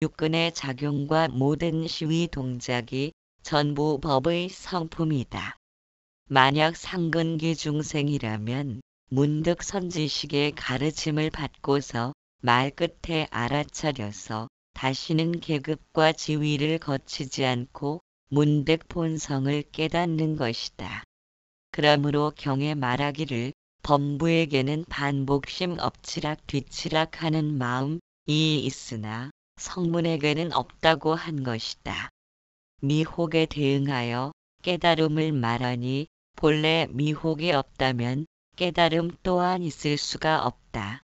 육근의 작용과 모든 시위 동작이 전부 법의 성품이다. 만약 상근기 중생이라면 문득 선지식의 가르침을 받고서 말끝에 알아차려서 다시는 계급과 지위를 거치지 않고 문득 본성을 깨닫는 것이다. 그러므로 경에 말하기를 범부에게는 반복심 엎치락 뒤치락 하는 마음이 있으나 성문에게는 없다고 한 것이다. 미혹에 대응하여 깨달음을 말하니 본래 미혹이 없다면 깨달음 또한 있을 수가 없다.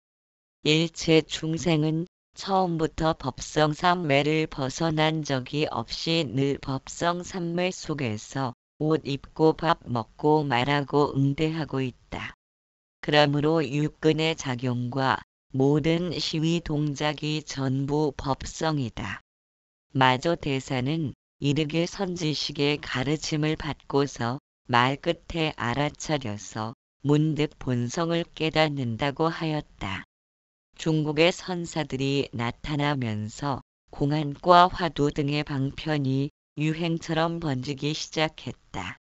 일체 중생은 처음부터 법성삼매를 벗어난 적이 없이 늘 법성삼매 속에서 옷 입고 밥 먹고 말하고 응대하고 있다. 그러므로 육근의 작용과 모든 시위 동작이 전부 법성이다. 마저 대사는 이르길 선지식의 가르침을 받고서 말끝에 알아차려서 문득 본성을 깨닫는다고 하였다. 중국의 선사들이 나타나면서 공안과 화두 등의 방편이 유행처럼 번지기 시작했다.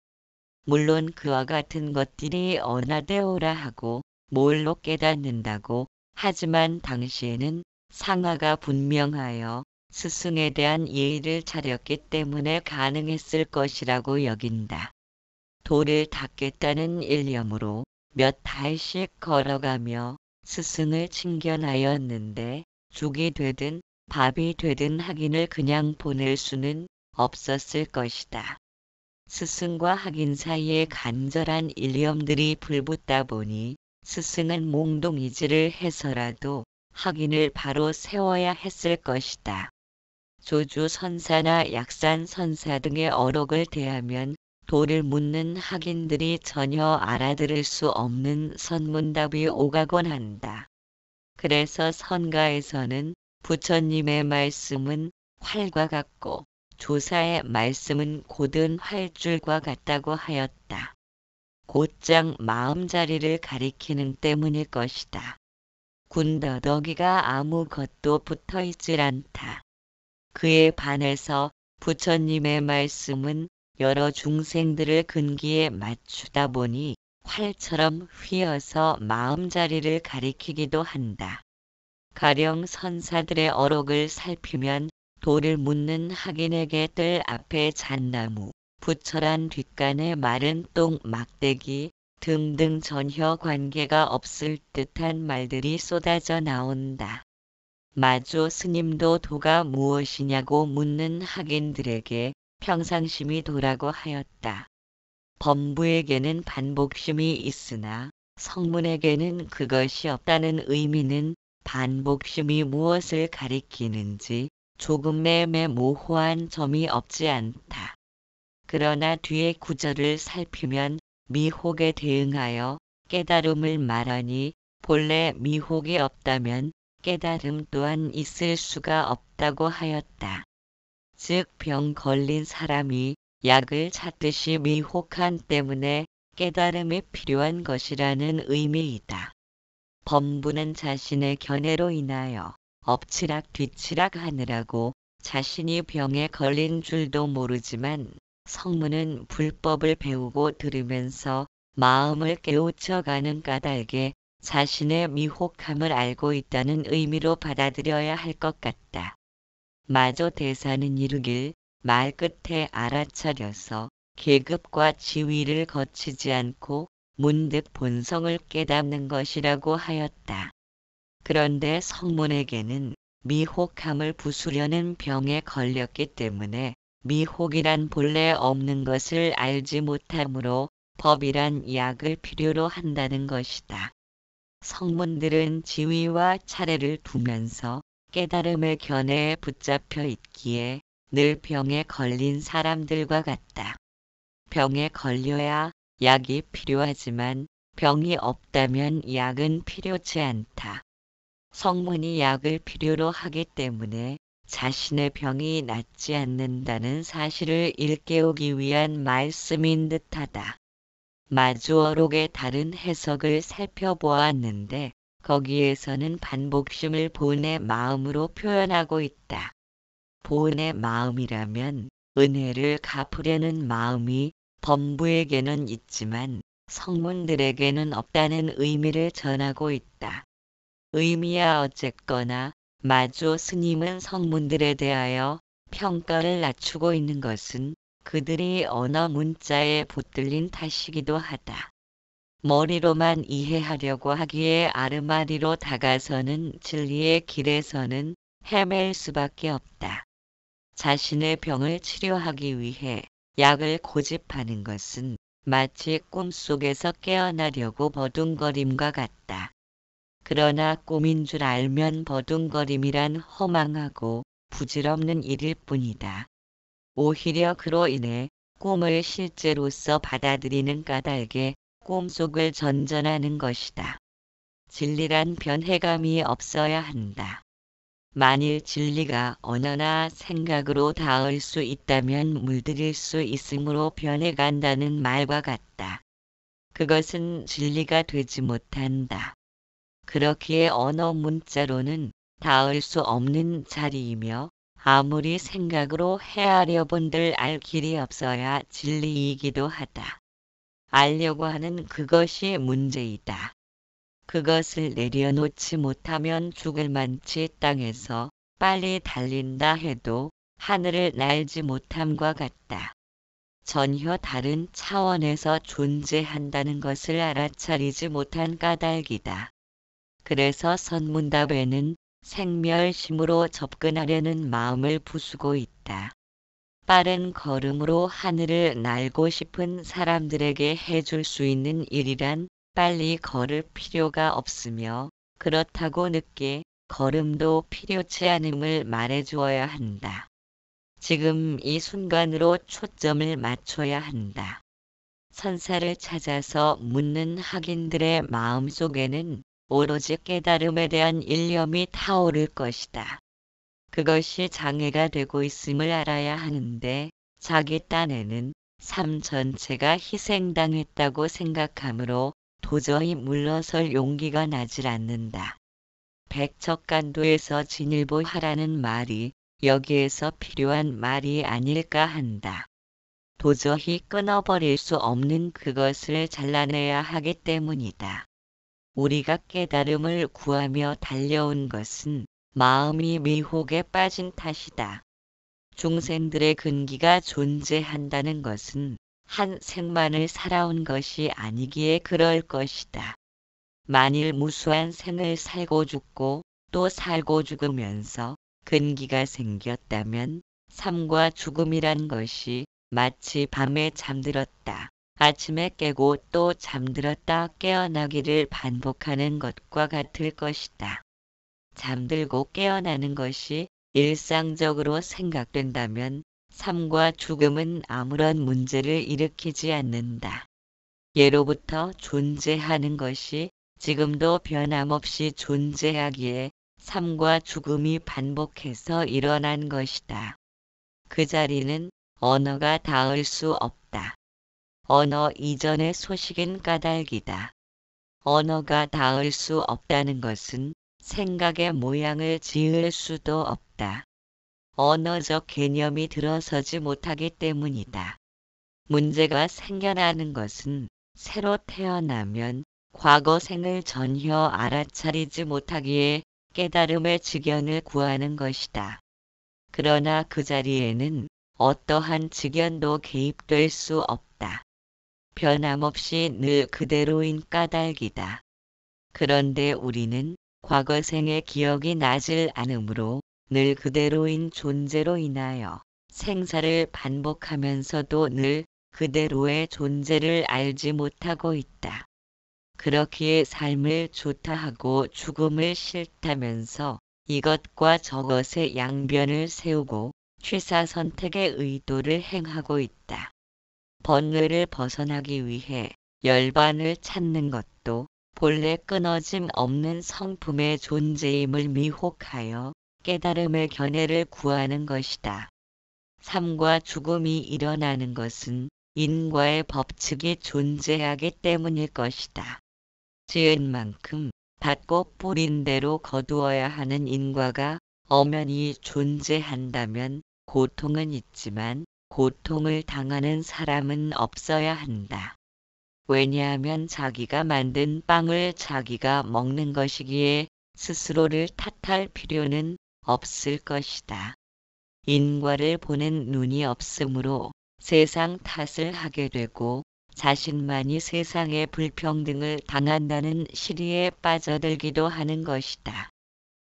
물론 그와 같은 것들이 언하되오라 하고 뭘로 깨닫는다고 하지만 당시에는 상하가 분명하여 스승에 대한 예의를 차렸기 때문에 가능했을 것이라고 여긴다. 도를 닦겠다는 일념으로 몇 달씩 걸어가며 스승을 칭견하였는데 죽이 되든 밥이 되든 학인을 그냥 보낼 수는 없었을 것이다. 스승과 학인 사이에 간절한 일념들이 불붙다 보니 스승은 몽둥이질을 해서라도 학인을 바로 세워야 했을 것이다. 조주 선사나 약산 선사 등의 어록을 대하면 도를 묻는 학인들이 전혀 알아들을 수 없는 선문답이 오가곤 한다. 그래서 선가에서는 부처님의 말씀은 활과 같고 조사의 말씀은 곧은 활줄과 같다고 하였다. 곧장 마음자리를 가리키는 때문일 것이다. 군더더기가 아무것도 붙어있질 않다. 그에 반해서 부처님의 말씀은 여러 중생들을 근기에 맞추다 보니 활처럼 휘어서 마음자리를 가리키기도 한다. 가령 선사들의 어록을 살피면 도를 묻는 학인에게 뜰 앞에 잣나무, 부처란 뒷간에 마른 똥 막대기 등등 전혀 관계가 없을 듯한 말들이 쏟아져 나온다. 마조 스님도 도가 무엇이냐고 묻는 학인들에게 평상심이 도라고 하였다. 범부에게는 반복심이 있으나 성문에게는 그것이 없다는 의미는 반복심이 무엇을 가리키는지 조금의 모호한 점이 없지 않다. 그러나 뒤의 구절을 살피면 미혹에 대응하여 깨달음을 말하니 본래 미혹이 없다면 깨달음 또한 있을 수가 없다고 하였다. 즉 병 걸린 사람이 약을 찾듯이 미혹한 때문에 깨달음이 필요한 것이라는 의미이다. 범부는 자신의 견해로 인하여 엎치락 뒤치락 하느라고 자신이 병에 걸린 줄도 모르지만 성문은 불법을 배우고 들으면서 마음을 깨우쳐가는 까닭에 자신의 미혹함을 알고 있다는 의미로 받아들여야 할 것 같다. 마저 대사는 이르길 말끝에 알아차려서 계급과 지위를 거치지 않고 문득 본성을 깨닫는 것이라고 하였다. 그런데 성문에게는 미혹함을 부수려는 병에 걸렸기 때문에 미혹이란 본래 없는 것을 알지 못하므로 법이란 약을 필요로 한다는 것이다. 성문들은 지위와 차례를 두면서 깨달음의 견해에 붙잡혀 있기에 늘 병에 걸린 사람들과 같다. 병에 걸려야 약이 필요하지만 병이 없다면 약은 필요치 않다. 성문이 약을 필요로 하기 때문에 자신의 병이 낫지 않는다는 사실을 일깨우기 위한 말씀인 듯하다. 마주어록의 다른 해석을 살펴보았는데 거기에서는 반복심을 본의 마음으로 표현하고 있다. 보은의 마음이라면 은혜를 갚으려는 마음이 범부에게는 있지만 성문들에게는 없다는 의미를 전하고 있다. 의미야 어쨌거나 마조 스님은 성문들에 대하여 평가를 낮추고 있는 것은 그들이 언어 문자에 붙들린 탓이기도 하다. 머리로만 이해하려고 하기에 아르마리로 다가서는 진리의 길에서는 헤맬 수밖에 없다. 자신의 병을 치료하기 위해 약을 고집하는 것은 마치 꿈속에서 깨어나려고 버둥거림과 같다. 그러나 꿈인 줄 알면 버둥거림이란 허망하고 부질없는 일일 뿐이다. 오히려 그로 인해 꿈을 실제로서 받아들이는 까닭에 꿈속을 전전하는 것이다. 진리란 변해감이 없어야 한다. 만일 진리가 언어나 생각으로 닿을 수 있다면 물들일 수 있으므로 변해간다는 말과 같다. 그것은 진리가 되지 못한다. 그렇기에 언어 문자로는 닿을 수 없는 자리이며 아무리 생각으로 헤아려 본들 알 길이 없어야 진리이기도 하다. 알려고 하는 그것이 문제이다. 그것을 내려놓지 못하면 죽을 만치 땅에서 빨리 달린다 해도 하늘을 날지 못함과 같다. 전혀 다른 차원에서 존재한다는 것을 알아차리지 못한 까닭이다. 그래서 선문답에는 생멸심으로 접근하려는 마음을 부수고 있다. 빠른 걸음으로 하늘을 날고 싶은 사람들에게 해줄 수 있는 일이란 빨리 걸을 필요가 없으며 그렇다고 늦게 걸음도 필요치 않음을 말해주어야 한다. 지금 이 순간으로 초점을 맞춰야 한다. 선사를 찾아서 묻는 학인들의 마음속에는 오로지 깨달음에 대한 일념이 타오를 것이다. 그것이 장애가 되고 있음을 알아야 하는데 자기 딴에는 삶 전체가 희생당했다고 생각하므로 도저히 물러설 용기가 나질 않는다. 백척간도에서 진일보하라는 말이 여기에서 필요한 말이 아닐까 한다. 도저히 끊어버릴 수 없는 그것을 잘라내야 하기 때문이다. 우리가 깨달음을 구하며 달려온 것은 마음이 미혹에 빠진 탓이다. 중생들의 근기가 존재한다는 것은 한 생만을 살아온 것이 아니기에 그럴 것이다. 만일 무수한 생을 살고 죽고 또 살고 죽으면서 근기가 생겼다면 삶과 죽음이란 것이 마치 밤에 잠들었다. 아침에 깨고 또 잠들었다 깨어나기를 반복하는 것과 같을 것이다. 잠들고 깨어나는 것이 일상적으로 생각된다면 삶과 죽음은 아무런 문제를 일으키지 않는다. 예로부터 존재하는 것이 지금도 변함없이 존재하기에 삶과 죽음이 반복해서 일어난 것이다. 그 자리는 언어가 닿을 수 없다. 언어 이전의 소식인 까닭이다. 언어가 닿을 수 없다는 것은 생각의 모양을 지을 수도 없다. 언어적 개념이 들어서지 못하기 때문이다. 문제가 생겨나는 것은 새로 태어나면 과거 생을 전혀 알아차리지 못하기에 깨달음의 직연을 구하는 것이다. 그러나 그 자리에는 어떠한 직연도 개입될 수 없다. 변함없이 늘 그대로인 까닭이다. 그런데 우리는 과거 생의 기억이 나질 않으므로 늘 그대로인 존재로 인하여 생사를 반복하면서도 늘 그대로의 존재를 알지 못하고 있다. 그렇기에 삶을 좋다 하고 죽음을 싫다면서 이것과 저것의 양변을 세우고 취사선택의 의도를 행하고 있다. 번뇌를 벗어나기 위해 열반을 찾는 것도 본래 끊어짐 없는 성품의 존재임을 미혹하여 깨달음의 견해를 구하는 것이다. 삶과 죽음이 일어나는 것은 인과의 법칙이 존재하기 때문일 것이다. 지은 만큼 받고 뿌린 대로 거두어야 하는 인과가 엄연히 존재한다면 고통은 있지만 고통을 당하는 사람은 없어야 한다. 왜냐하면 자기가 만든 빵을 자기가 먹는 것이기에 스스로를 탓할 필요는 없을 것이다. 인과를 보는 눈이 없으므로 세상 탓을 하게 되고 자신만이 세상의 불평등을 당한다는 시리에 빠져들기도 하는 것이다.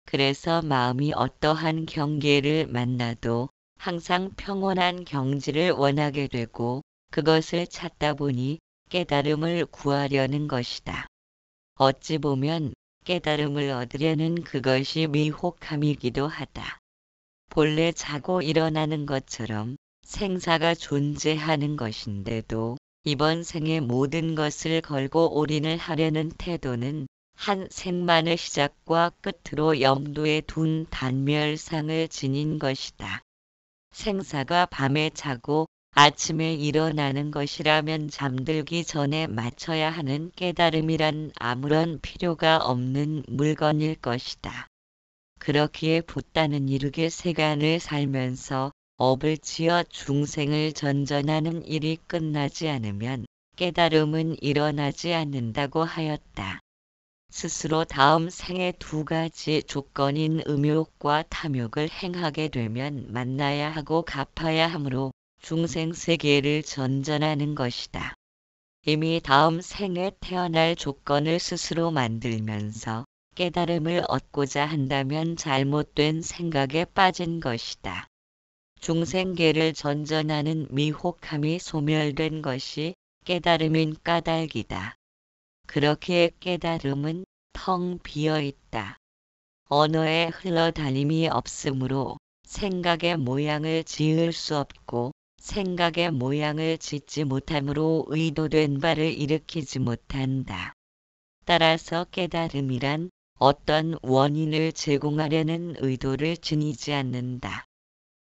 그래서 마음이 어떠한 경계를 만나도 항상 평온한 경지를 원하게 되고 그것을 찾다 보니 깨달음을 구하려는 것이다. 어찌 보면 깨달음을 얻으려는 그것이 미혹함이기도 하다. 본래 자고 일어나는 것처럼 생사가 존재하는 것인데도 이번 생의 모든 것을 걸고 올인을 하려는 태도는 한 생만의 시작과 끝으로 염두에 둔 단멸상을 지닌 것이다. 생사가 밤에 자고 아침에 일어나는 것이라면 잠들기 전에 맞춰야 하는 깨달음이란 아무런 필요가 없는 물건일 것이다. 그렇기에 붓다는 이르게 세간을 살면서 업을 지어 중생을 전전하는 일이 끝나지 않으면 깨달음은 일어나지 않는다고 하였다. 스스로 다음 생에 두 가지 조건인 음욕과 탐욕을 행하게 되면 만나야 하고 갚아야 하므로 중생세계를 전전하는 것이다. 이미 다음 생에 태어날 조건을 스스로 만들면서 깨달음을 얻고자 한다면 잘못된 생각에 빠진 것이다. 중생계를 전전하는 미혹함이 소멸된 것이 깨달음인 까닭이다. 그렇게 깨달음은 텅 비어 있다. 언어에 흘러다님이 없으므로 생각의 모양을 지을 수 없고 생각의 모양을 짓지 못함으로 의도된 바를 일으키지 못한다. 따라서 깨달음이란 어떤 원인을 제공하려는 의도를 지니지 않는다.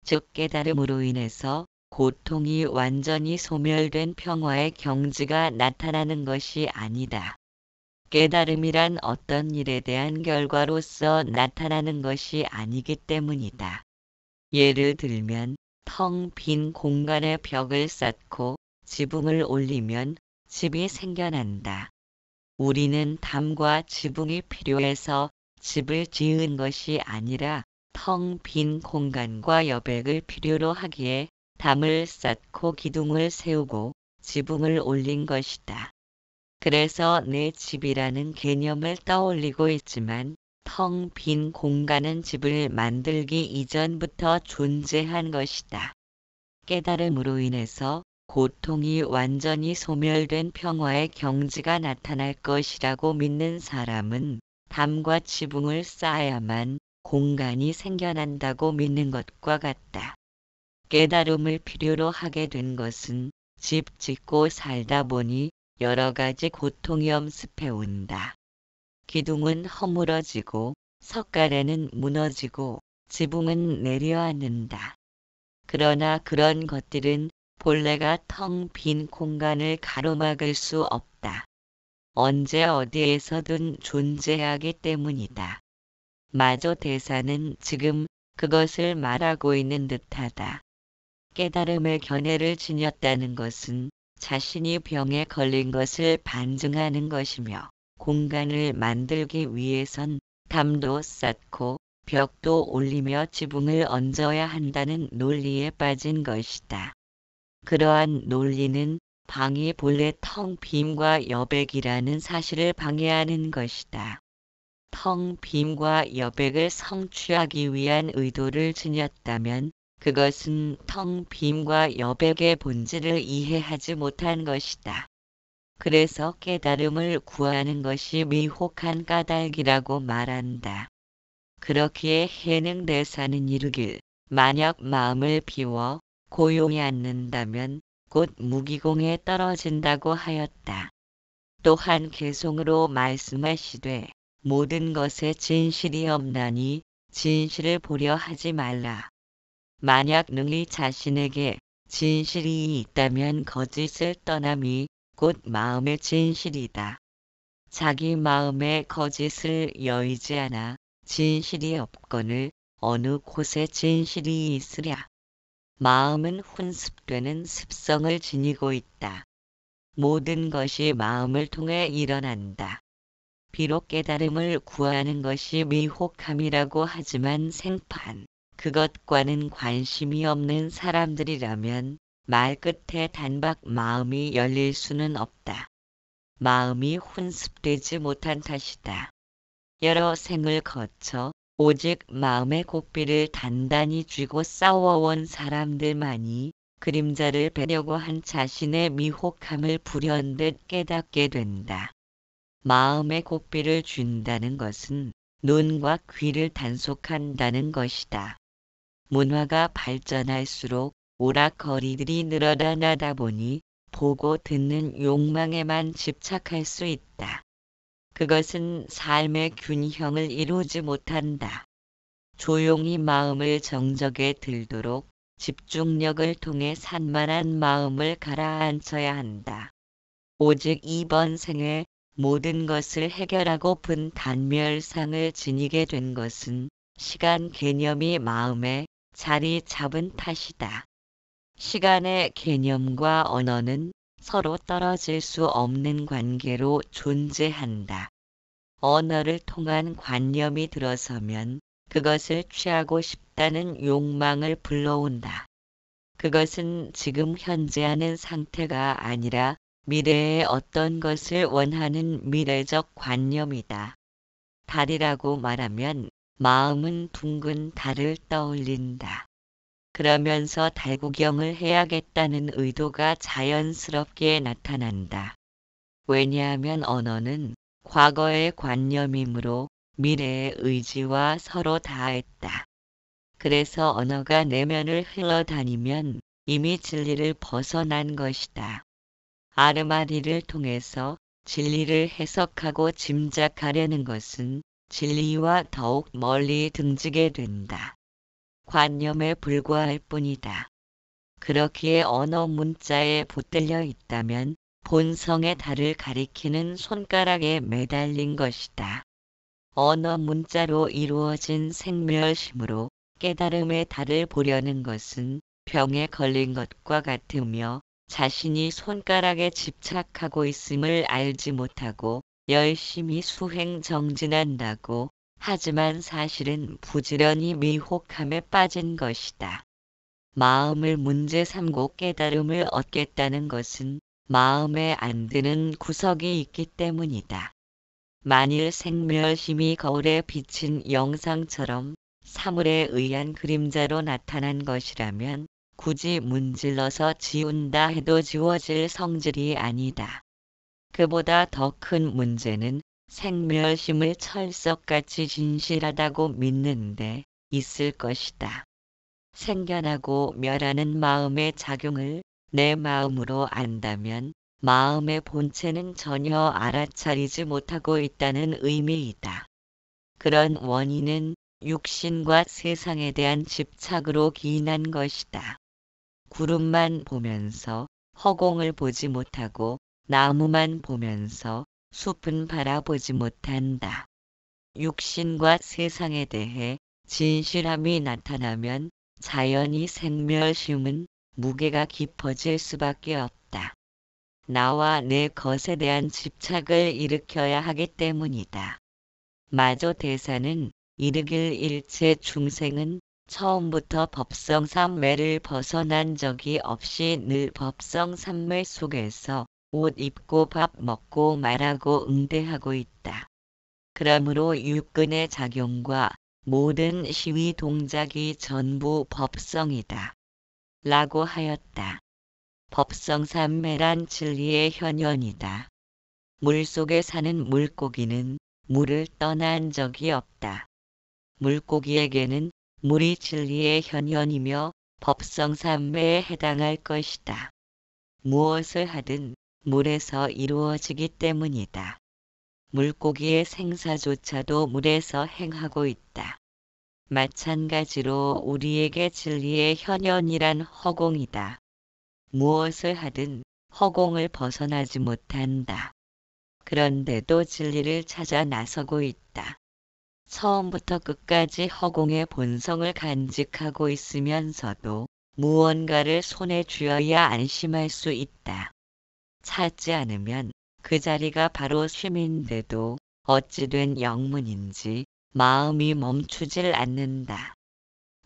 즉 깨달음으로 인해서 고통이 완전히 소멸된 평화의 경지가 나타나는 것이 아니다. 깨달음이란 어떤 일에 대한 결과로서 나타나는 것이 아니기 때문이다. 예를 들면 텅 빈 공간에 벽을 쌓고 지붕을 올리면 집이 생겨난다. 우리는 담과 지붕이 필요해서 집을 지은 것이 아니라 텅 빈 공간과 여백을 필요로 하기에 담을 쌓고 기둥을 세우고 지붕을 올린 것이다. 그래서 내 집이라는 개념을 떠올리고 있지만 텅 빈 공간은 집을 만들기 이전부터 존재한 것이다. 깨달음으로 인해서 고통이 완전히 소멸된 평화의 경지가 나타날 것이라고 믿는 사람은 담과 지붕을 쌓아야만 공간이 생겨난다고 믿는 것과 같다. 깨달음을 필요로 하게 된 것은 집 짓고 살다 보니 여러 가지 고통이 엄습해 온다. 기둥은 허물어지고 석가래는 무너지고 지붕은 내려앉는다. 그러나 그런 것들은 본래가 텅 빈 공간을 가로막을 수 없다. 언제 어디에서든 존재하기 때문이다. 마저 대사는 지금 그것을 말하고 있는 듯하다. 깨달음의 견해를 지녔다는 것은 자신이 병에 걸린 것을 반증하는 것이며 공간을 만들기 위해선 담도 쌓고 벽도 올리며 지붕을 얹어야 한다는 논리에 빠진 것이다. 그러한 논리는 방이 본래 텅 빔과 여백이라는 사실을 방해하는 것이다. 텅 빔과 여백을 성취하기 위한 의도를 지녔다면 그것은 텅 빔과 여백의 본질을 이해하지 못한 것이다. 그래서 깨달음을 구하는 것이 미혹한 까닭이라고 말한다. 그렇기에 해능대사는 이르길 만약 마음을 비워 고요히 앉는다면 곧 무기공에 떨어진다고 하였다. 또한 개송으로 말씀하시되 모든 것에 진실이 없나니 진실을 보려 하지 말라. 만약 능히 자신에게 진실이 있다면 거짓을 떠남이 곧 마음의 진실이다. 자기 마음에 거짓을 여의지 않아 진실이 없거늘 어느 곳에 진실이 있으랴. 마음은 훈습되는 습성을 지니고 있다. 모든 것이 마음을 통해 일어난다. 비록 깨달음을 구하는 것이 미혹함이라고 하지만 생판 그것과는 관심이 없는 사람들이라면 말끝에 단박 마음이 열릴 수는 없다. 마음이 훈습되지 못한 탓이다. 여러 생을 거쳐 오직 마음의 고삐를 단단히 쥐고 싸워온 사람들만이 그림자를 베려고 한 자신의 미혹함을 불현듯 깨닫게 된다. 마음의 고삐를 쥔다는 것은 눈과 귀를 단속한다는 것이다. 문화가 발전할수록 오락거리들이 늘어나다 보니 보고 듣는 욕망에만 집착할 수 있다. 그것은 삶의 균형을 이루지 못한다. 조용히 마음을 정적에 들도록 집중력을 통해 산만한 마음을 가라앉혀야 한다. 오직 이번 생에 모든 것을 해결하고픈 단멸상을 지니게 된 것은 시간 개념이 마음에 자리 잡은 탓이다. 시간의 개념과 언어는 서로 떨어질 수 없는 관계로 존재한다. 언어를 통한 관념이 들어서면 그것을 취하고 싶다는 욕망을 불러온다. 그것은 지금 현재 하는 상태가 아니라 미래의 어떤 것을 원하는 미래적 관념이다. 달이라고 말하면 마음은 둥근 달을 떠올린다. 그러면서 달 구경을 해야겠다는 의도가 자연스럽게 나타난다. 왜냐하면 언어는 과거의 관념이므로 미래의 의지와 서로 닿았다. 그래서 언어가 내면을 흘러다니면 이미 진리를 벗어난 것이다. 아르마리를 통해서 진리를 해석하고 짐작하려는 것은 진리와 더욱 멀리 등지게 된다. 관념에 불과할 뿐이다. 그렇기에 언어 문자에 붙들려 있다면 본성의 달을 가리키는 손가락에 매달린 것이다. 언어 문자로 이루어진 생멸심으로 깨달음의 달을 보려는 것은 병에 걸린 것과 같으며 자신이 손가락에 집착하고 있음을 알지 못하고 열심히 수행 정진한다고 하지만 사실은 부지런히 미혹함에 빠진 것이다. 마음을 문제 삼고 깨달음을 얻겠다는 것은 마음에 안 드는 구석이 있기 때문이다. 만일 생멸심이 거울에 비친 영상처럼 사물에 의한 그림자로 나타난 것이라면 굳이 문질러서 지운다 해도 지워질 성질이 아니다. 그보다 더 큰 문제는 생멸심을 철석같이 진실하다고 믿는데 있을 것이다. 생겨나고 멸하는 마음의 작용을 내 마음으로 안다면 마음의 본체는 전혀 알아차리지 못하고 있다는 의미이다. 그런 원인은 육신과 세상에 대한 집착으로 기인한 것이다. 구름만 보면서 허공을 보지 못하고 나무만 보면서 숲은 바라보지 못한다. 육신과 세상에 대해 진실함이 나타나면 자연히 생멸심은 무게가 깊어질 수밖에 없다. 나와 내 것에 대한 집착을 일으켜야 하기 때문이다. 마조 대사는 이르길 일체 중생은 처음부터 법성삼매를 벗어난 적이 없이 늘 법성삼매 속에서 옷 입고 밥 먹고 말하고 응대하고 있다. 그러므로 육근의 작용과 모든 시위 동작이 전부 법성이다. 라고 하였다. 법성삼매란 진리의 현현이다. 물속에 사는 물고기는 물을 떠난 적이 없다. 물고기에게는 물이 진리의 현현이며 법성삼매에 해당할 것이다. 무엇을 하든 물에서 이루어지기 때문이다. 물고기의 생사조차도 물에서 행하고 있다. 마찬가지로 우리에게 진리의 현현이란 허공이다. 무엇을 하든 허공을 벗어나지 못한다. 그런데도 진리를 찾아 나서고 있다. 처음부터 끝까지 허공의 본성을 간직하고 있으면서도 무언가를 손에 쥐어야 안심할 수 있다. 찾지 않으면 그 자리가 바로 쉼인데도 어찌된 영문인지 마음이 멈추질 않는다.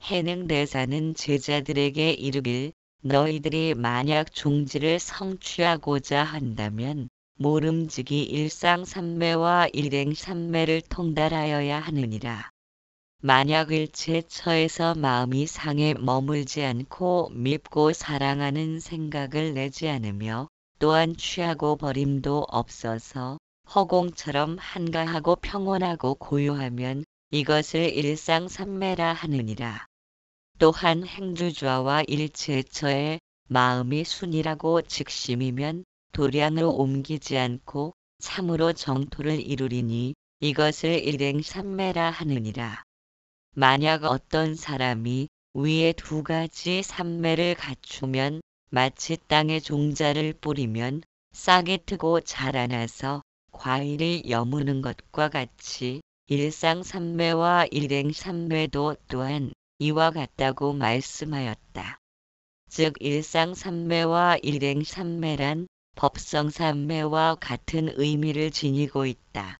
해능대사는 제자들에게 이르길 너희들이 만약 종지를 성취하고자 한다면 모름지기 일상삼매와 일행삼매를 통달하여야 하느니라. 만약 일체처에서 마음이 상에 머물지 않고 밉고 사랑하는 생각을 내지 않으며 또한 취하고 버림도 없어서 허공처럼 한가하고 평온하고 고요하면 이것을 일상삼매라 하느니라. 또한 행주좌와 일체처에 마음이 순이라고 직심이면 도량으로 옮기지 않고 참으로 정토를 이루리니 이것을 일행삼매라 하느니라. 만약 어떤 사람이 위에 두 가지 삼매를 갖추면 마치 땅에 종자를 뿌리면 싹이 트고 자라나서 과일을 여무는 것과 같이 일상삼매와 일행삼매도 또한 이와 같다고 말씀하였다. 즉 일상삼매와 일행삼매란 법성삼매와 같은 의미를 지니고 있다.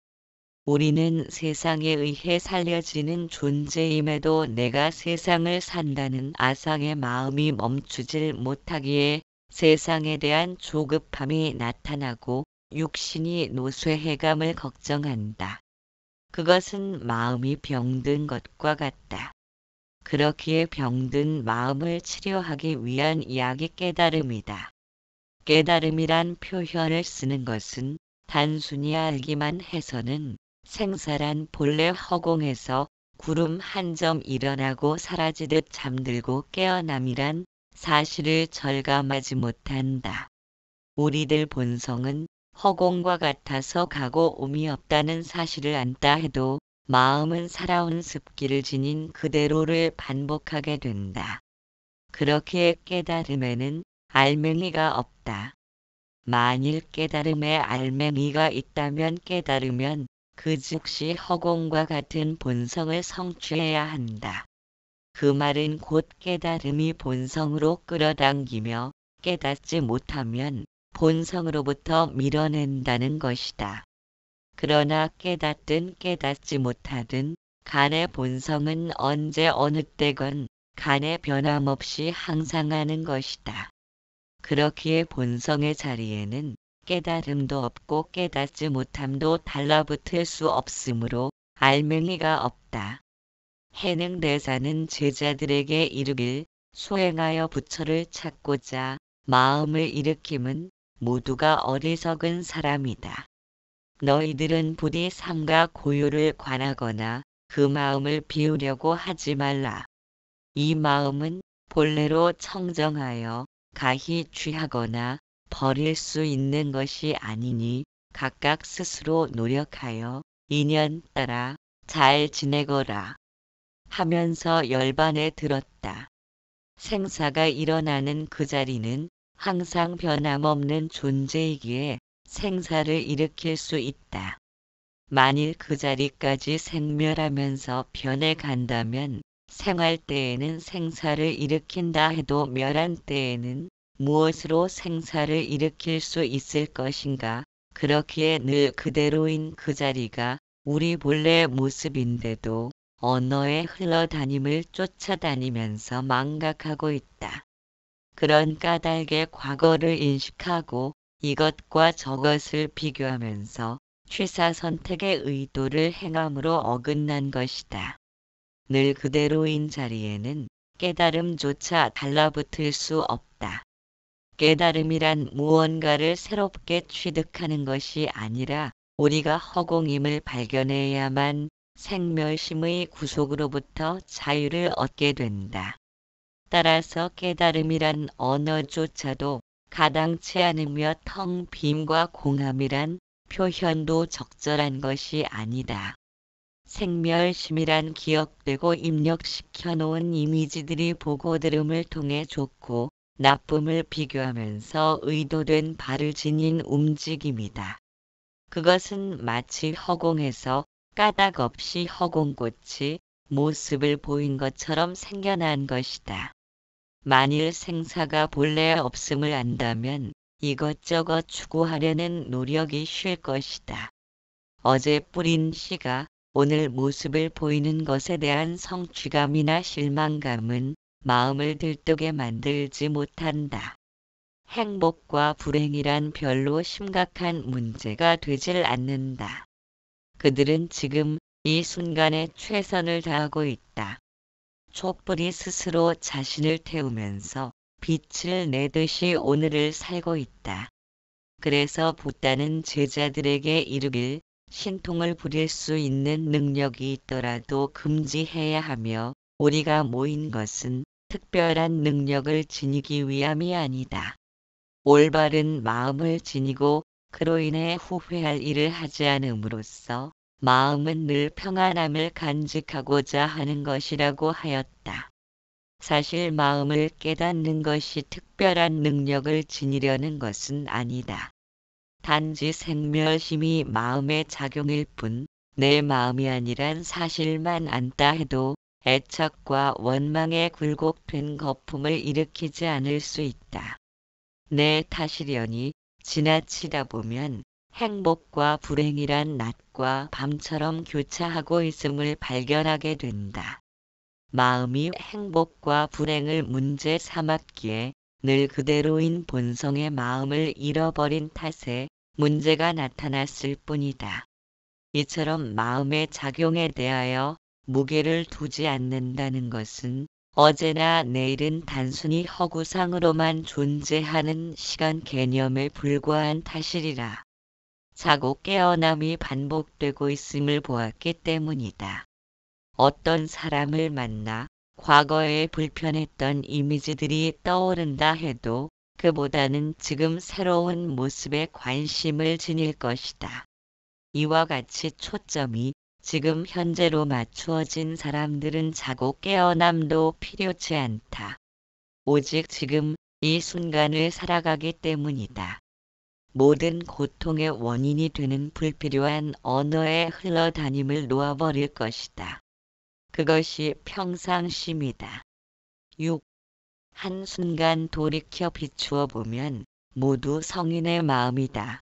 우리는 세상에 의해 살려지는 존재임에도 내가 세상을 산다는 아상의 마음이 멈추질 못하기에 세상에 대한 조급함이 나타나고 육신이 노쇠해감을 걱정한다. 그것은 마음이 병든 것과 같다. 그렇기에 병든 마음을 치료하기 위한 약이 깨달음이다. 깨달음이란 표현을 쓰는 것은 단순히 알기만 해서는 생사란 본래 허공에서 구름 한 점 일어나고 사라지듯 잠들고 깨어남이란 사실을 절감하지 못한다. 우리들 본성은 허공과 같아서 가고 옴이 없다는 사실을 안다 해도 마음은 살아온 습기를 지닌 그대로를 반복하게 된다. 그렇게 깨달음에는 알맹이가 없다. 만일 깨달음에 알맹이가 있다면 깨달으면 그 즉시 허공과 같은 본성을 성취해야 한다. 그 말은 곧 깨달음이 본성으로 끌어당기며 깨닫지 못하면 본성으로부터 밀어낸다는 것이다. 그러나 깨닫든 깨닫지 못하든 간의 본성은 언제 어느 때건 간에 변함없이 항상하는 것이다. 그렇기에 본성의 자리에는 깨달음도 없고 깨닫지 못함도 달라붙을 수 없으므로 알맹이가 없다. 해능대사는 제자들에게 이르길 소행하여 부처를 찾고자 마음을 일으킴은 모두가 어리석은 사람이다. 너희들은 부디 삼가 고요를 관하거나 그 마음을 비우려고 하지 말라. 이 마음은 본래로 청정하여 가히 취하거나 버릴 수 있는 것이 아니니 각각 스스로 노력하여 인연 따라 잘 지내거라 하면서 열반에 들었다. 생사가 일어나는 그 자리는 항상 변함없는 존재이기에 생사를 일으킬 수 있다. 만일 그 자리까지 생멸하면서 변해간다면 생할 때에는 생사를 일으킨다 해도 멸한 때에는 무엇으로 생사를 일으킬 수 있을 것인가? 그렇기에 늘 그대로인 그 자리가 우리 본래 모습인데도 언어의 흘러다님을 쫓아다니면서 망각하고 있다. 그런 까닭에 과거를 인식하고 이것과 저것을 비교하면서 취사선택의 의도를 행함으로 어긋난 것이다. 늘 그대로인 자리에는 깨달음조차 달라붙을 수 없다. 깨달음이란 무언가를 새롭게 취득하는 것이 아니라 우리가 허공임을 발견해야만 생멸심의 구속으로부터 자유를 얻게 된다. 따라서 깨달음이란 언어조차도 가당치 않으며 텅 빔과 공함이란 표현도 적절한 것이 아니다. 생멸심이란 기억되고 입력시켜 놓은 이미지들이 보고 들음을 통해 좋고 나쁨을 비교하면서 의도된 바를 지닌 움직임이다. 그것은 마치 허공에서 까닭 없이 허공꽃이 모습을 보인 것처럼 생겨난 것이다. 만일 생사가 본래 없음을 안다면 이것저것 추구하려는 노력이 쉴 것이다. 어제 뿌린 씨가 오늘 모습을 보이는 것에 대한 성취감이나 실망감은 마음을 들뜨게 만들지 못한다. 행복과 불행이란 별로 심각한 문제가 되질 않는다. 그들은 지금 이 순간에 최선을 다하고 있다. 촛불이 스스로 자신을 태우면서 빛을 내듯이 오늘을 살고 있다. 그래서 붓다는 제자들에게 이르길 신통을 부릴 수 있는 능력이 있더라도 금지해야 하며 우리가 모인 것은 특별한 능력을 지니기 위함이 아니다. 올바른 마음을 지니고 그로 인해 후회할 일을 하지 않음으로써 마음은 늘 평안함을 간직하고자 하는 것이라고 하였다. 사실 마음을 깨닫는 것이 특별한 능력을 지니려는 것은 아니다. 단지 생멸심이 마음의 작용일 뿐 내 마음이 아니란 사실만 안다 해도 애착과 원망에 굴곡된 거품을 일으키지 않을 수 있다. 내 탓이려니 지나치다 보면 행복과 불행이란 낮과 밤처럼 교차하고 있음을 발견하게 된다. 마음이 행복과 불행을 문제 삼았기에 늘 그대로인 본성의 마음을 잃어버린 탓에 문제가 나타났을 뿐이다. 이처럼 마음의 작용에 대하여 무게를 두지 않는다는 것은 어제나 내일은 단순히 허구상으로만 존재하는 시간 개념에 불과한 탓이리라. 자고 깨어남이 반복되고 있음을 보았기 때문이다. 어떤 사람을 만나 과거에 불편했던 이미지들이 떠오른다 해도 그보다는 지금 새로운 모습에 관심을 지닐 것이다. 이와 같이 초점이 지금 현재로 맞추어진 사람들은 자고 깨어남도 필요치 않다. 오직 지금 이 순간을 살아가기 때문이다. 모든 고통의 원인이 되는 불필요한 언어에 흘러다님을 놓아버릴 것이다. 그것이 평상심이다. 6. 한순간 돌이켜 비추어 보면 모두 성인의 마음이다.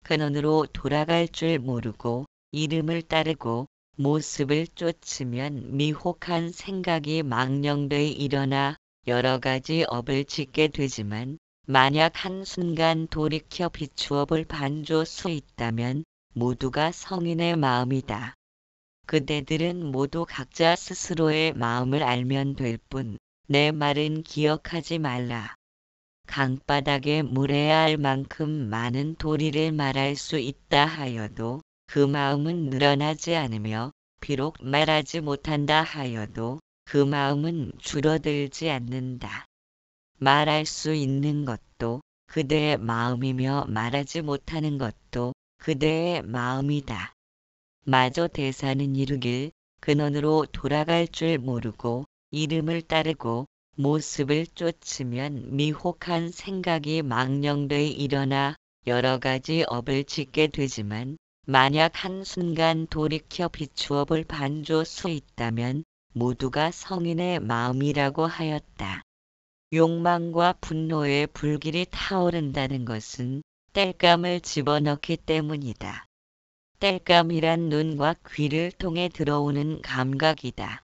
근원으로 돌아갈 줄 모르고 이름을 따르고 모습을 쫓으면 미혹한 생각이 망령되이 일어나 여러 가지 업을 짓게 되지만 만약 한순간 돌이켜 비추어 볼 반조수 있다면 모두가 성인의 마음이다. 그대들은 모두 각자 스스로의 마음을 알면 될 뿐 내 말은 기억하지 말라. 강바닥에 물해야 할 만큼 많은 도리를 말할 수 있다 하여도 그 마음은 늘어나지 않으며 비록 말하지 못한다 하여도 그 마음은 줄어들지 않는다. 말할 수 있는 것도 그대의 마음이며 말하지 못하는 것도 그대의 마음이다. 마저 대사는 이르길 근원으로 돌아갈 줄 모르고 이름을 따르고 모습을 쫓으면 미혹한 생각이 망령되이 일어나 여러 가지 업을 짓게 되지만 만약 한순간 돌이켜 비추어 볼 반조수 있다면 모두가 성인의 마음이라고 하였다. 욕망과 분노의 불길이 타오른다는 것은 땔감을 집어넣기 때문이다. 땔감이란 눈과 귀를 통해 들어오는 감각이다.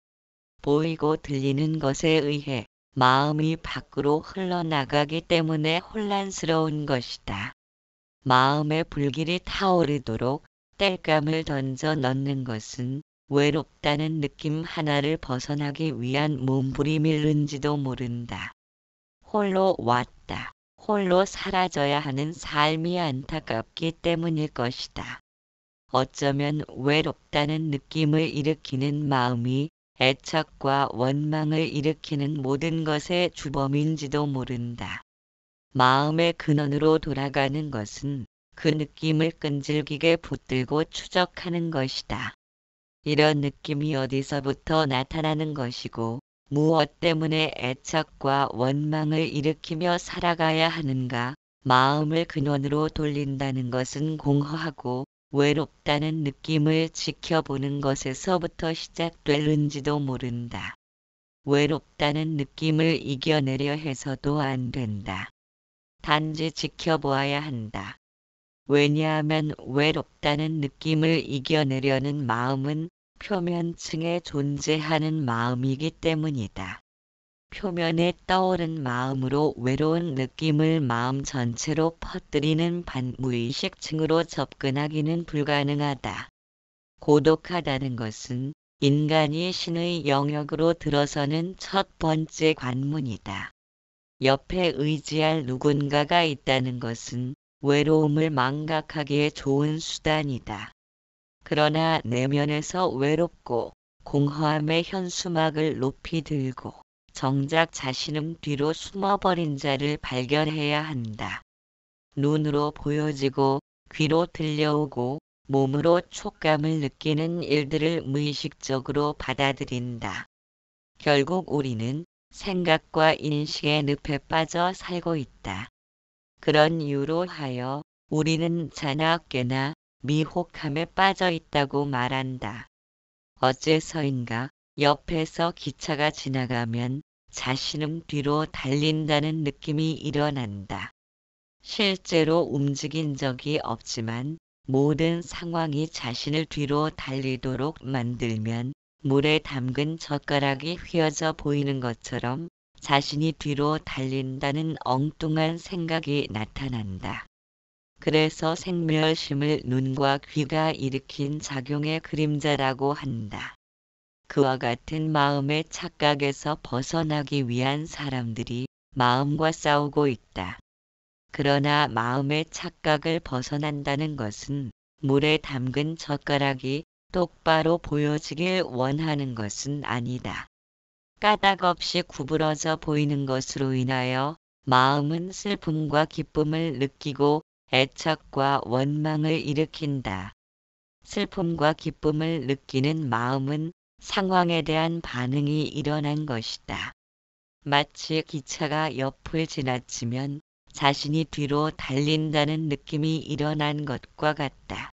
보이고 들리는 것에 의해 마음이 밖으로 흘러나가기 때문에 혼란스러운 것이다. 마음의 불길이 타오르도록 땔감을 던져 넣는 것은 외롭다는 느낌 하나를 벗어나기 위한 몸부림일는지도 모른다. 홀로 왔다. 홀로 사라져야 하는 삶이 안타깝기 때문일 것이다. 어쩌면 외롭다는 느낌을 일으키는 마음이 애착과 원망을 일으키는 모든 것의 주범인지도 모른다. 마음의 근원으로 돌아가는 것은 그 느낌을 끈질기게 붙들고 추적하는 것이다. 이런 느낌이 어디서부터 나타나는 것이고 무엇 때문에 애착과 원망을 일으키며 살아가야 하는가? 마음을 근원으로 돌린다는 것은 공허하고 외롭다는 느낌을 지켜보는 것에서부터 시작될는지도 모른다. 외롭다는 느낌을 이겨내려 해서도 안 된다. 단지 지켜보아야 한다. 왜냐하면 외롭다는 느낌을 이겨내려는 마음은 표면층에 존재하는 마음이기 때문이다. 표면에 떠오른 마음으로 외로운 느낌을 마음 전체로 퍼뜨리는 반무의식층으로 접근하기는 불가능하다. 고독하다는 것은 인간이 신의 영역으로 들어서는 첫 번째 관문이다. 옆에 의지할 누군가가 있다는 것은 외로움을 망각하기에 좋은 수단이다. 그러나 내면에서 외롭고 공허함의 현수막을 높이 들고 정작 자신은 뒤로 숨어버린 자를 발견해야 한다. 눈으로 보여지고 귀로 들려오고 몸으로 촉감을 느끼는 일들을 무의식적으로 받아들인다. 결국 우리는 생각과 인식의 늪에 빠져 살고 있다. 그런 이유로 하여 우리는 자나 깨나 미혹함에 빠져 있다고 말한다. 어째서인가 옆에서 기차가 지나가면 자신은 뒤로 달린다는 느낌이 일어난다. 실제로 움직인 적이 없지만 모든 상황이 자신을 뒤로 달리도록 만들면 물에 담근 젓가락이 휘어져 보이는 것처럼 자신이 뒤로 달린다는 엉뚱한 생각이 나타난다. 그래서 생멸심을 눈과 귀가 일으킨 작용의 그림자라고 한다. 그와 같은 마음의 착각에서 벗어나기 위한 사람들이 마음과 싸우고 있다. 그러나 마음의 착각을 벗어난다는 것은 물에 담근 젓가락이 똑바로 보여지길 원하는 것은 아니다. 까닭 없이 구부러져 보이는 것으로 인하여 마음은 슬픔과 기쁨을 느끼고 애착과 원망을 일으킨다. 슬픔과 기쁨을 느끼는 마음은 상황에 대한 반응이 일어난 것이다. 마치 기차가 옆을 지나치면 자신이 뒤로 달린다는 느낌이 일어난 것과 같다.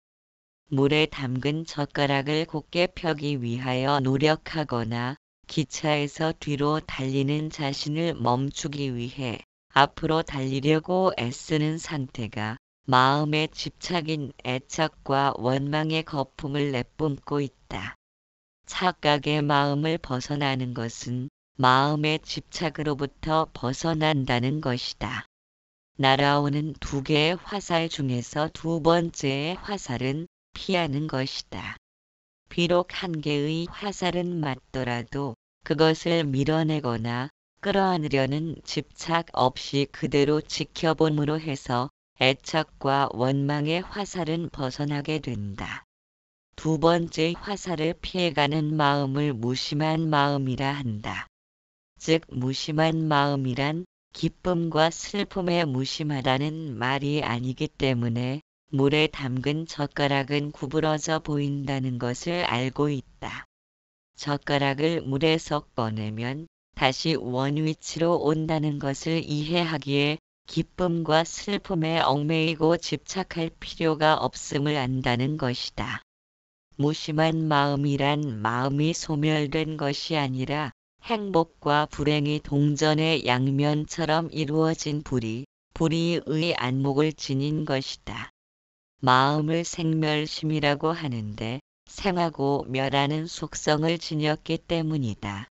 물에 담근 젓가락을 곧게 펴기 위하여 노력하거나 기차에서 뒤로 달리는 자신을 멈추기 위해 앞으로 달리려고 애쓰는 상태가 마음의 집착인 애착과 원망의 거품을 내뿜고 있다. 착각의 마음을 벗어나는 것은 마음의 집착으로부터 벗어난다는 것이다. 날아오는 두 개의 화살 중에서 두 번째의 화살은 피하는 것이다. 비록 한 개의 화살은 맞더라도 그것을 밀어내거나 끌어안으려는 집착 없이 그대로 지켜봄으로 해서 애착과 원망의 화살은 벗어나게 된다. 두 번째 화살을 피해가는 마음을 무심한 마음이라 한다. 즉 무심한 마음이란 기쁨과 슬픔에 무심하다는 말이 아니기 때문에 물에 담근 젓가락은 구부러져 보인다는 것을 알고 있다. 젓가락을 물에서 꺼내면 다시 원위치로 온다는 것을 이해하기에 기쁨과 슬픔에 얽매이고 집착할 필요가 없음을 안다는 것이다. 무심한 마음이란 마음이 소멸된 것이 아니라 행복과 불행이 동전의 양면처럼 이루어진 불의의 안목을 지닌 것이다. 마음을 생멸심이라고 하는데 생하고 멸하는 속성을 지녔기 때문이다.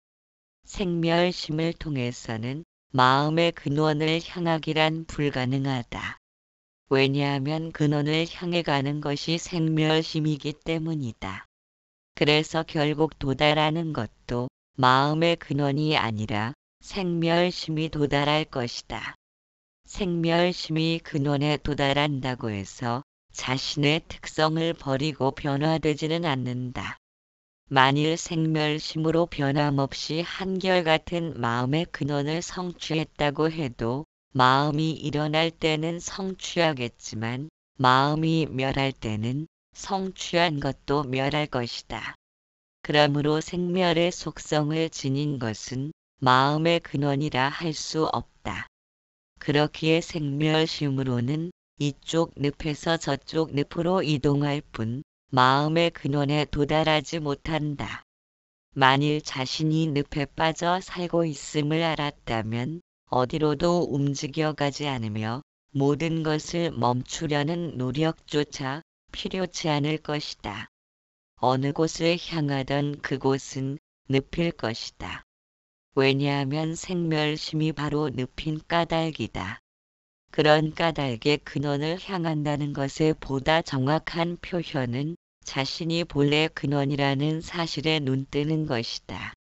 생멸심을 통해서는 마음의 근원을 향하기란 불가능하다. 왜냐하면 근원을 향해 가는 것이 생멸심이기 때문이다. 그래서 결국 도달하는 것도 마음의 근원이 아니라 생멸심이 도달할 것이다. 생멸심이 근원에 도달한다고 해서 자신의 특성을 버리고 변화되지는 않는다. 만일 생멸심으로 변함없이 한결같은 마음의 근원을 성취했다고 해도 마음이 일어날 때는 성취하겠지만 마음이 멸할 때는 성취한 것도 멸할 것이다. 그러므로 생멸의 속성을 지닌 것은 마음의 근원이라 할 수 없다. 그렇기에 생멸심으로는 이쪽 늪에서 저쪽 늪으로 이동할 뿐 마음의 근원에 도달하지 못한다. 만일 자신이 늪에 빠져 살고 있음을 알았다면 어디로도 움직여가지 않으며 모든 것을 멈추려는 노력조차 필요치 않을 것이다. 어느 곳을 향하던 그곳은 늪일 것이다. 왜냐하면 생멸심이 바로 늪인 까닭이다. 그런 까닭의 근원을 향한다는 것의 보다 정확한 표현은 자신이 본래 근원이라는 사실에 눈뜨는 것이다.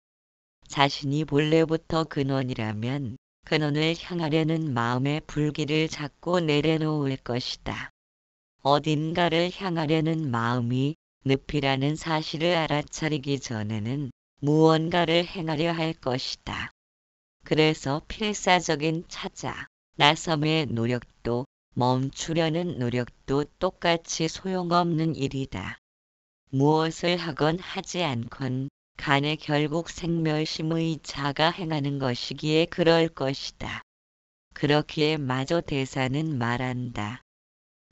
자신이 본래부터 근원이라면 근원을 향하려는 마음의 불길을 자꾸 내려놓을 것이다. 어딘가를 향하려는 마음이 늪이라는 사실을 알아차리기 전에는 무언가를 행하려 할 것이다. 그래서 필사적인 찾아, 나섬의 노력도 멈추려는 노력도 똑같이 소용없는 일이다. 무엇을 하건 하지 않건 간에 결국 생멸심의 자가 행하는 것이기에 그럴 것이다. 그렇기에 마저 대사는 말한다.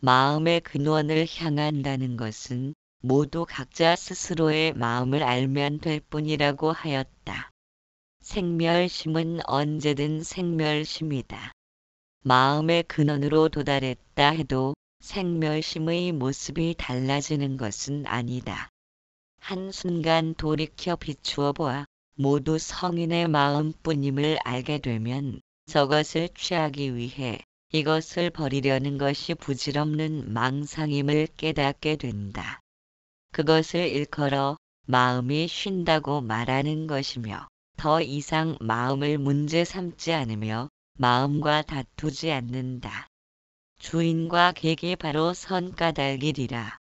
마음의 근원을 향한다는 것은 모두 각자 스스로의 마음을 알면 될 뿐이라고 하였다. 생멸심은 언제든 생멸심이다. 마음의 근원으로 도달했다 해도 생멸심의 모습이 달라지는 것은 아니다. 한순간 돌이켜 비추어 보아 모두 성인의 마음뿐임을 알게 되면 저것을 취하기 위해 이것을 버리려는 것이 부질없는 망상임을 깨닫게 된다. 그것을 일컬어 마음이 쉰다고 말하는 것이며 더 이상 마음을 문제 삼지 않으며 마음과 다투지 않는다. 주인과 객이 바로 선까닭이리라.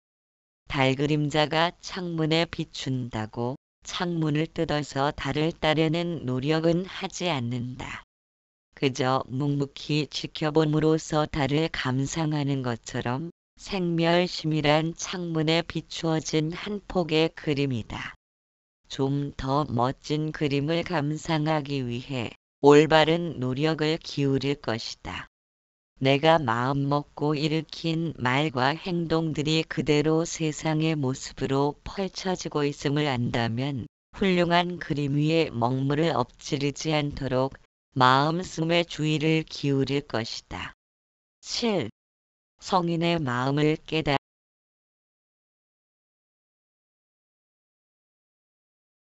달그림자가 창문에 비춘다고 창문을 뜯어서 달을 따려는 노력은 하지 않는다. 그저 묵묵히 지켜봄으로써 달을 감상하는 것처럼 생멸심이란 창문에 비추어진 한 폭의 그림이다. 좀 더 멋진 그림을 감상하기 위해 올바른 노력을 기울일 것이다. 내가 마음먹고 일으킨 말과 행동들이 그대로 세상의 모습으로 펼쳐지고 있음을 안다면 훌륭한 그림 위에 먹물을 엎지르지 않도록 마음씀에 주의를 기울일 것이다. 7. 성인의 마음을 깨닫